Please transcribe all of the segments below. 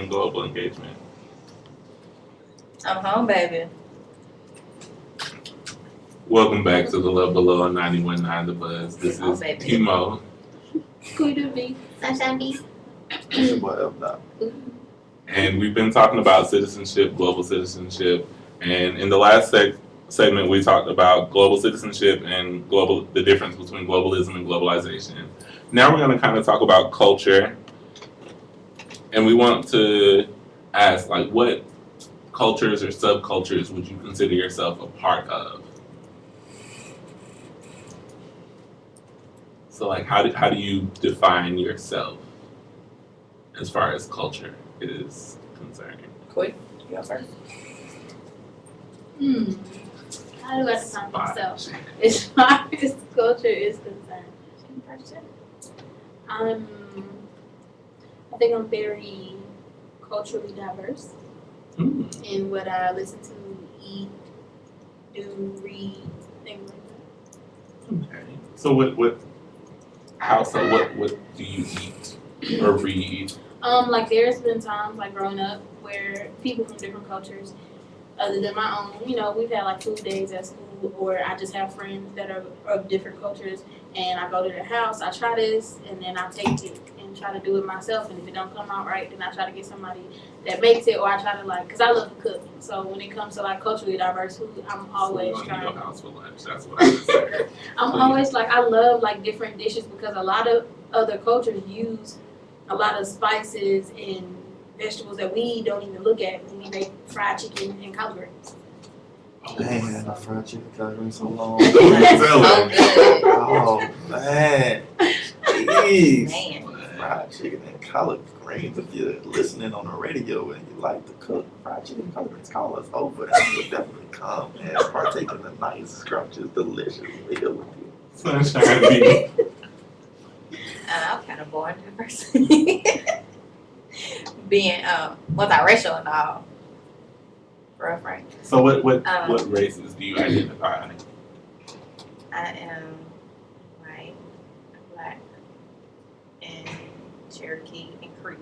and global engagement. I'm home, baby. Welcome back to the Love Below on 91.9 The Buzz. This Oh, is baby. Timo. Kudu B. Sunshine B. It's your boy F Dot. And we've been talking about citizenship, global citizenship. And in the last segment, we talked about global citizenship and the difference between globalism and globalization. Now we're going to kind of talk about culture. And we want to ask, like, what cultures or subcultures would you consider yourself a part of? So, like, how do you define yourself as far as culture is concerned? Quick, you go first. How do I define myself as far as culture is concerned? I think I'm very culturally diverse in what I listen to, eat, do, read, things like that. Okay. So what do you eat or read? Like there's been times like growing up where people from different cultures other than my own, we've had like food days at school, or I just have friends that are of different cultures and I go to their house, I try this and then I take it and try to do it myself, and if it don't come out right then I try to get somebody that makes it, or I try to because I love to cook, so when it comes to like culturally diverse food, I'm always trying. Your house for lunch. That's what I would say. I'm always I love different dishes because a lot of other cultures use a lot of spices and vegetables that we don't even look at when we make fried chicken and collard greens. Man, I fried chicken collard greens so long. So good. Oh man, jeez. Man. Fried chicken and collard greens. If you're listening on the radio and you like to cook fried chicken and collard greens, call us over and we'll definitely come and partake in a nice, scrumptious, delicious meal with you. Sunshine B. I'm kind of bored that person. Being multiracial and all. For real, frank. So what races do you identify? I am white, black, and Cherokee and Creek.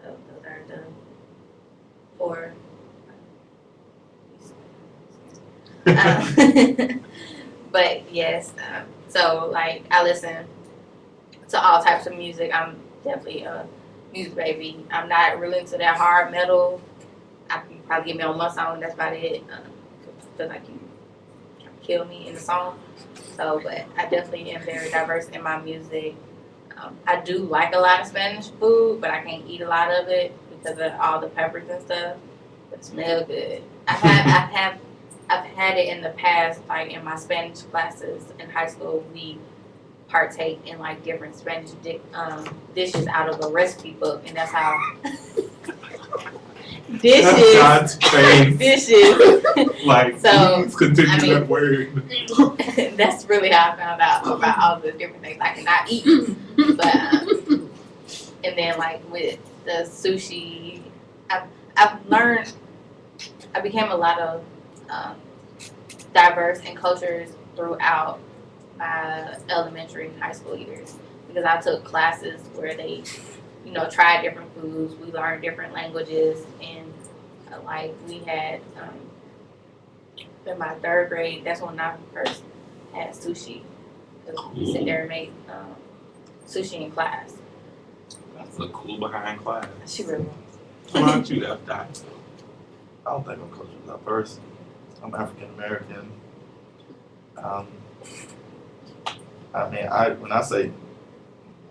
So those are the 4. But yes, so I listen to all types of music. I'm definitely a music baby. I'm not really into that hard metal. I can probably get me on one song. That's about it. Feel like you kill me in the song. So, but I definitely am very diverse in my music. I do like a lot of Spanish food, but I can't eat a lot of it because of all the peppers and stuff. But it smells good. I've had it in the past, in my Spanish classes in high school. We partake in different Spanish dishes out of a recipe book, and that's how God's face. dishes. So, please continue that word. That's really how I found out about all the different things I cannot eat. But and then with the sushi, I've learned. I became a lot of diverse in cultures throughout my elementary and high school years, because I took classes where they, tried different foods. We learned different languages, and we had in my 3rd grade. That's when I first had sushi. We sit there and make sushi in class. That's a cool behind class. She really was. Why don't you F Dot? I don't think I'm culturally diverse. I'm African American. When I say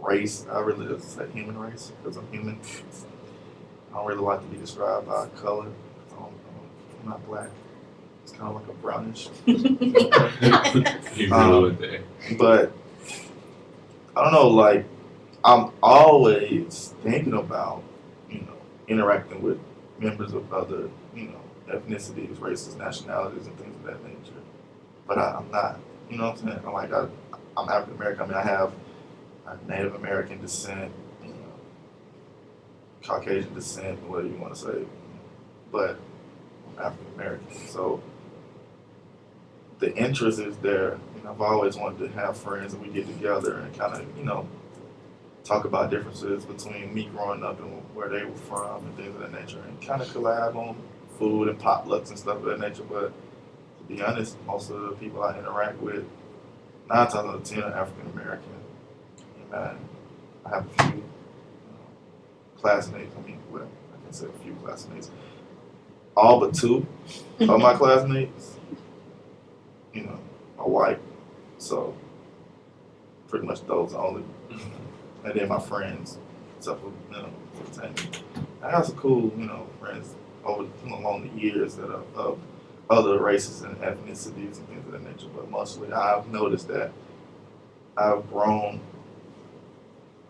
race, I really just say human race because I'm human. I don't really like to be described by color. I'm not black. It's kind of like a brownish. You really went there. But I don't know. I'm always thinking about interacting with members of other ethnicities, races, nationalities, and things of that nature. But I'm not. You know what I'm saying? I'm African American. I have Native American descent, Caucasian descent, whatever you want to say. But I'm African American. So the interest is there. I've always wanted to have friends and we get together and kind of, talk about differences between me growing up and where they were from and things of that nature, and kind of collab on food and potlucks and stuff of that nature. But to be honest, most of the people I interact with, 9 times out of 10, are African American. And I have a few classmates. I mean, well, I can say a few classmates. All but 2 of my classmates, are white. So pretty much those only. And then my friends, except for Tammy. I have some cool, friends along the years that are of other races and ethnicities and things of that nature. But mostly, I've noticed that I've grown.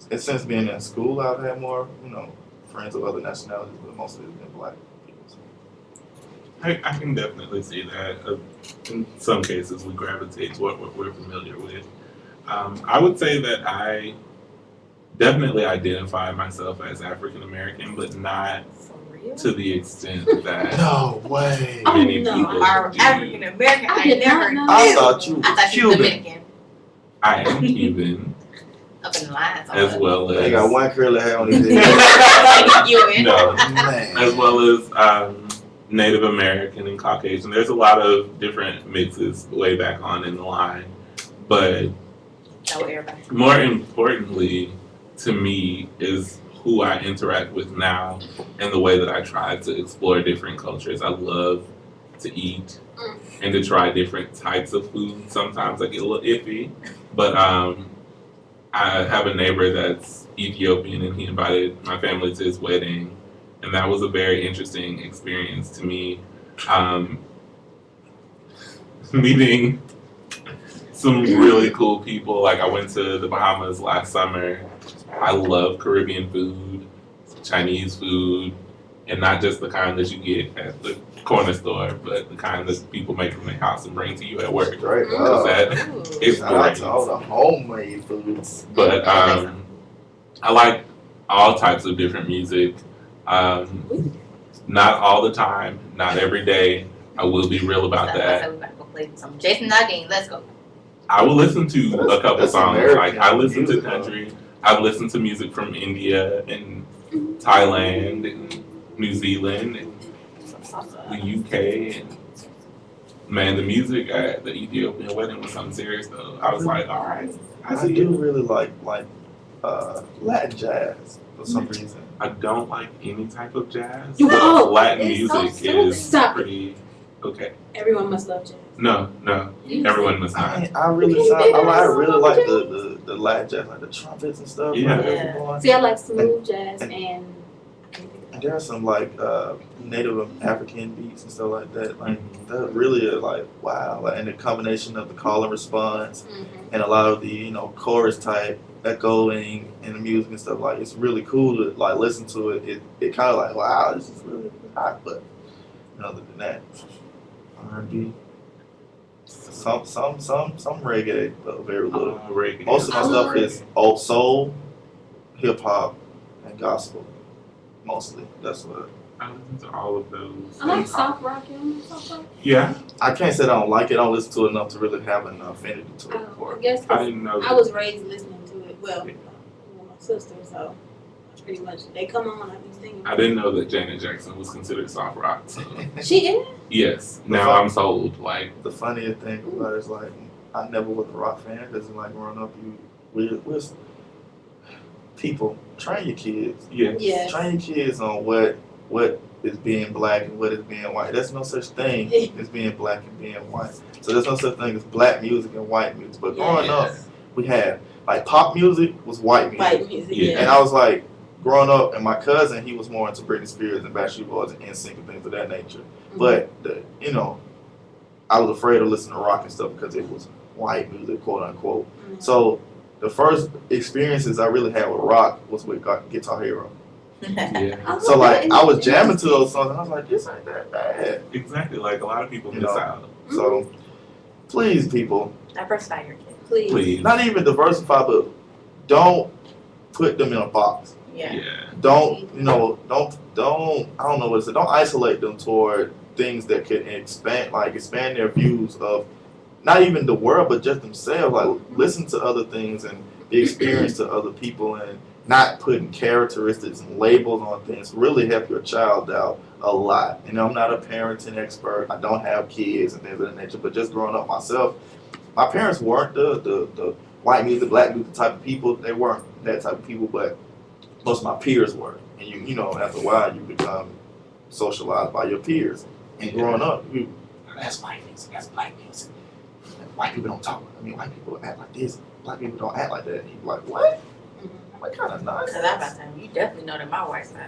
And since being in school, I've had more, friends of other nationalities, but mostly it's been black people. So. I can definitely see that. In some cases, we gravitate to what we're familiar with. I would say that I definitely identify myself as African American, but not For real? to the extent that No way. Oh, many no. people Are do. African American? I I did never not knew. know. I thought you I was thought you was Cuban. Dominican. I am Cuban, Up in the lines. as well They got as one curly hair on his head. You No. Man. as well as Native American and Caucasian. There's a lot of different mixes way back on in the line, but So everybody. more importantly to me is who I interact with now and the way that I try to explore different cultures. I love to eat and to try different types of food. Sometimes I get a little iffy, but I have a neighbor that's Ethiopian and he invited my family to his wedding, and that was a very interesting experience to me. Meeting some really cool people. Like I went to the Bahamas last summer. I love Caribbean food, Chinese food, and not just the kind that you get at the corner store, but the kind that people make from their house and bring to you at work. Straight Mm. up. That Ooh. it's Shout out great. to all the homemade foods. But I like all types of different music. Not all the time, not every day. I will be real about that. So we about to go play some Jason Aldean. Let's go. I will listen to a couple That's songs. American Like I listen to music, though. country. I've listened to music from India and Thailand and New Zealand and the UK. And man, the music at the Ethiopian wedding was something serious though. I was like, all right, I I see do you. really like Latin jazz for some reason. I don't like any type of jazz. You- but oh, Latin it's so music silly. is Stop it. pretty okay. Everyone must love jazz. No, everyone must I not. mean, I really, You can't do I that. really like the Latin jazz, like the trumpets and stuff. Yeah. Like, Yeah. going. See, I like smooth jazz and And there are some like Native African beats and stuff like that. Like that really are like wow. Like, and the combination of the call and response and a lot of the chorus type echoing and the music and stuff, like it's really cool to like listen to it. It kind of like wow, this is really hot. But other than that, R&B, some reggae, but very little. Reggae. Most of my I stuff love is old soul, hip hop, and gospel. Mostly, that's what. I listen to all of those. I like soft rock. You know soft rock? Yeah, I can't say that I don't like it. I don't listen to it enough to really have an affinity to it. I Before. guess I 'cause didn't know. I was raised listening to it. Well, with my sister, so pretty much they come on. I be singing. I didn't know that Janet Jackson was considered soft rock. So She is. yes, now I'm sold. Like The funniest thing about it is like I never was a rock fan because like growing up, we're people train your kids. yes, Yes. Train your kids on what is being black and what is being white. There's no such thing as being black and being white. So there's no such thing as black music and white music. But growing up, Yes. we had like pop music was white music. White music. Yeah. Yeah. And I was like, growing up, and my cousin, he was more into Britney Spears and Backstreet Boys and NSYNC and things of that nature. But I was afraid to listen to rock and stuff because it was white music, quote unquote. Mhm. So the first experiences I really had with rock was with Guitar Hero. yeah, I love So like that. I was jamming to those songs, and I was like, this ain't that bad. exactly. Like a lot of people You miss know. out. So please, people, Diversify your kids. Please. Please, not even diversify, but don't put them in a box. Yeah. Don't I don't know what to say. Don't isolate them toward things that could expand their views of not even the world but just themselves. Like listen to other things and the experience to other people and not putting characteristics and labels on things really help your child out a lot. You know, I'm not a parenting expert. I don't have kids and things of that nature, but just growing up myself, my parents weren't the white music, black music type of people. They weren't that type of people, but most of my peers were. And you know, after a while, you become socialized by your peers. And growing up, that's white music, that's black music. White people don't talk. I mean, white people act like this. Black people don't act like that. And you're like, what? What kind of nonsense? Because I'm about to say, you definitely know that my white side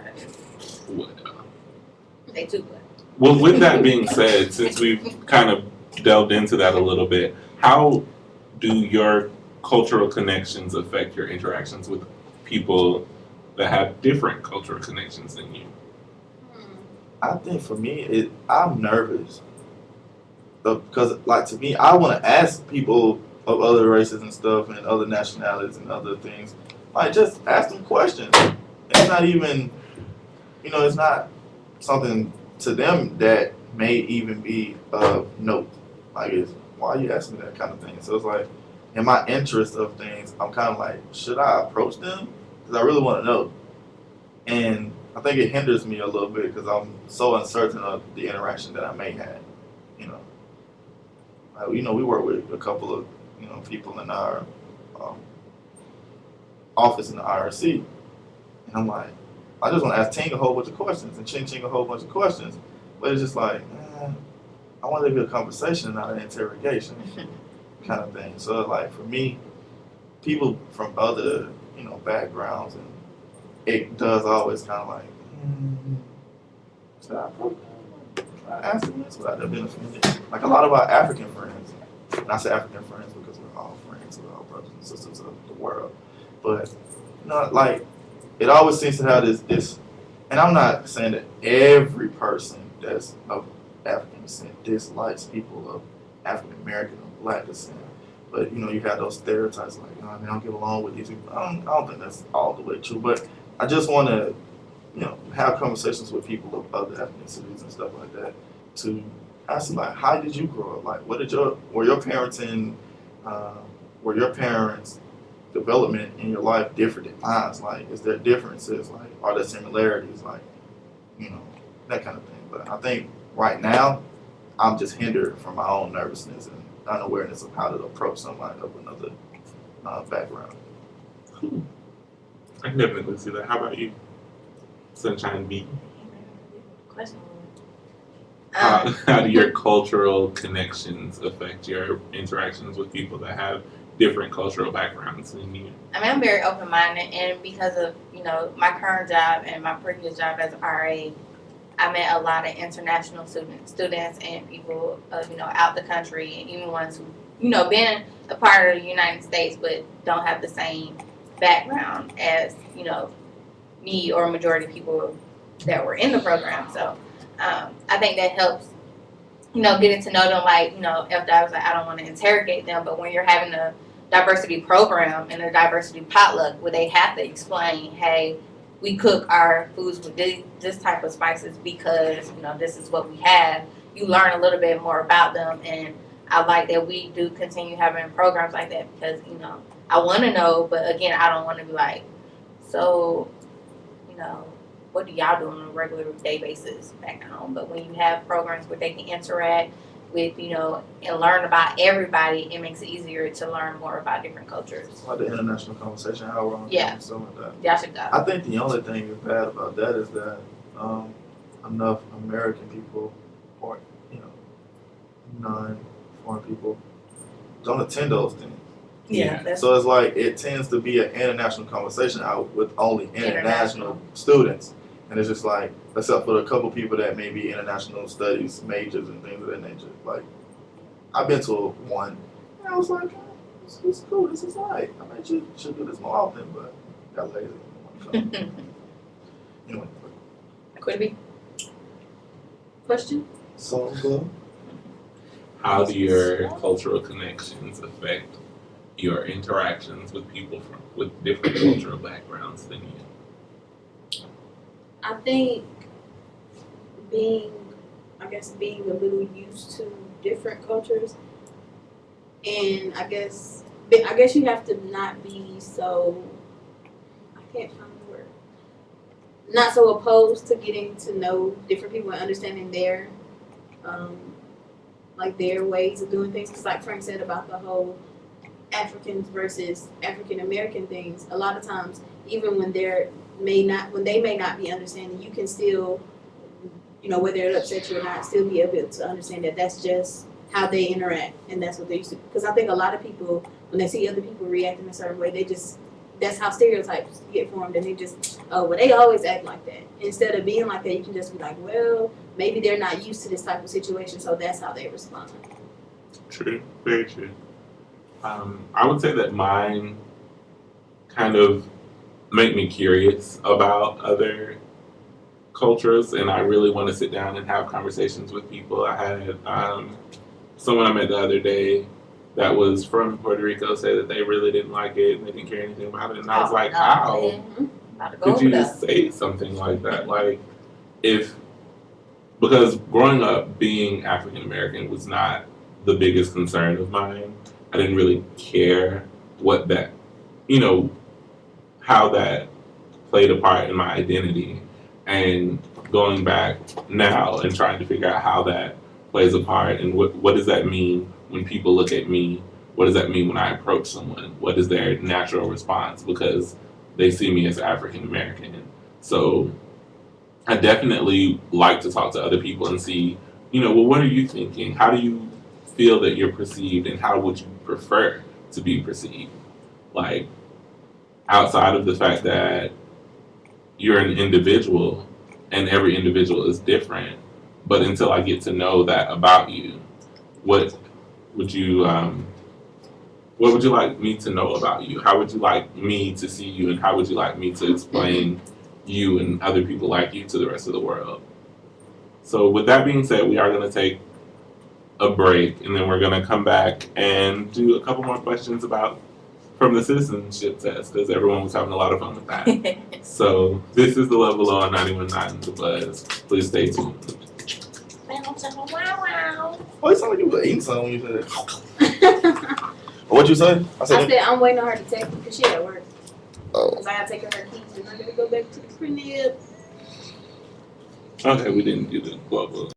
they too black. Well, with that being said, since we've kind of delved into that a little bit, how do your cultural connections affect your interactions with people that have different cultural connections than you? I think for me, I'm nervous. Because, like, to me, I want to ask people of other races and stuff and other nationalities and other things. Like, just ask them questions. It's not even, you know, it's not something to them that may even be of note. Like, it's, why are you asking me that kind of thing? So it's like, in my interest of things, I'm kind of like, should I approach them? Because I really want to know. And I think it hinders me a little bit because I'm so uncertain of the interaction that I may have, you know. You know, we work with a couple of, you know, people in our office in the IRC, and I'm like, I just want to ask Ting a whole bunch of questions and Ching a whole bunch of questions, but it's just like, I want to be a conversation, not an interrogation, kind of thing. So like for me, people from other, you know, backgrounds, and it does always kind of like, should I approach them? Should I ask them this without them being offended? Like a lot of our African friends, and I say African friends because we're all friends, we're all brothers and sisters of the world. But you know, like it always seems to have this, and I'm not saying that every person that's of African descent dislikes people of African American or black descent, but you know, you have those stereotypes like, you know, I mean, I don't get along with these people. I don't think that's all the way true, but I just want to, you know, have conversations with people of other ethnicities and stuff like that to ask them like, how did you grow up? Like, were your parents' development in your life different than mine? Like, is there differences? Like, are there similarities? Like, you know, that kind of thing. But I think right now, I'm just hindered from my own nervousness and unawareness of how to approach somebody of another background. Cool. I can definitely see that. How about you, Sunshine B? Question. How do your cultural connections affect your interactions with people that have different cultural backgrounds than you? I mean, I'm very open-minded, and because of, you know, my current job and my previous job as an RA, I met a lot of international students and people, you know, out the country, and even ones who, you know, been a part of the United States but don't have the same background as, you know, me or a majority of people that were in the program. So I think that helps, you know, getting to know them. Like, you know, after I was like, I don't want to interrogate them, but when you're having a diversity program and a diversity potluck where they have to explain, hey, we cook our foods with this type of spices because, you know, this is what we have. You learn a little bit more about them, and I like that we do continue having programs like that because, you know, I want to know, but again, I don't want to be like, so, you know, what do y'all do on a regular day basis back home? But when you have programs where they can interact with, you know, and learn about everybody, it makes it easier to learn more about different cultures. Like the international conversation, how we're on Yeah. stuff like that. Y'all should go. I think the only thing that's bad about that is that enough American people or, you know, non-foreign people don't attend those things. Yeah, that's So it's like it tends to be an international conversation out with only international students. And it's just like, except for a couple people that may be international studies majors and things of that nature. Like, I've been to one, and I was like, oh, it's cool, this is right. I bet you should do this more often, but got lazy. Anyway, Quibi. Question? so good. How do your cultural connections affect your interactions with people with different cultural backgrounds than you? I think being a little used to different cultures, and I guess I guess you have to not be so, I can't find the word, not so opposed to getting to know different people and understanding their, like their ways of doing things. Because like Frank said about the whole Africans versus African American things, a lot of times, even when they may not be understanding, you can still, you know, whether it upsets you or not, still be able to understand that that's just how they interact and that's what they used to. Because I think a lot of people, when they see other people reacting a certain way, that's how stereotypes get formed, and they just, oh, well, they always act like that. Instead of being like that, you can just be like, well, maybe they're not used to this type of situation, so that's how they respond. True, very true. I would say that mine kind of make me curious about other cultures, and I really want to sit down and have conversations with people. I had someone I met the other day that was from Puerto Rico say that they really didn't like it and they didn't care anything about it, and I was like, how could you just say something like that? Like, because growing up being African American was not the biggest concern of mine. I didn't really care what that, you know, how that played a part in my identity. And going back now and trying to figure out how that plays a part and what does that mean when people look at me? What does that mean when I approach someone? What is their natural response? Because they see me as African American. So I definitely like to talk to other people and see, you know, well, what are you thinking? How do you feel that you're perceived, and how would you prefer to be perceived? Like, outside of the fact that you're an individual and every individual is different, but until I get to know that about you, what would you like me to know about you? How would you like me to see you, and how would you like me to explain you and other people like you to the rest of the world? So with that being said, we are going to take a break, and then we're going to come back and do a couple more questions from the citizenship test, because everyone was having a lot of fun with that. So this is the Level on 91.9 The Buzz. Please stay tuned. Oh, it sounded like you were eating something when you said that. What'd you say? I said I'm waiting on her to text me because she at work. Oh. Because I gotta take her keys and I gotta go back to the crib. Okay, we didn't do the global.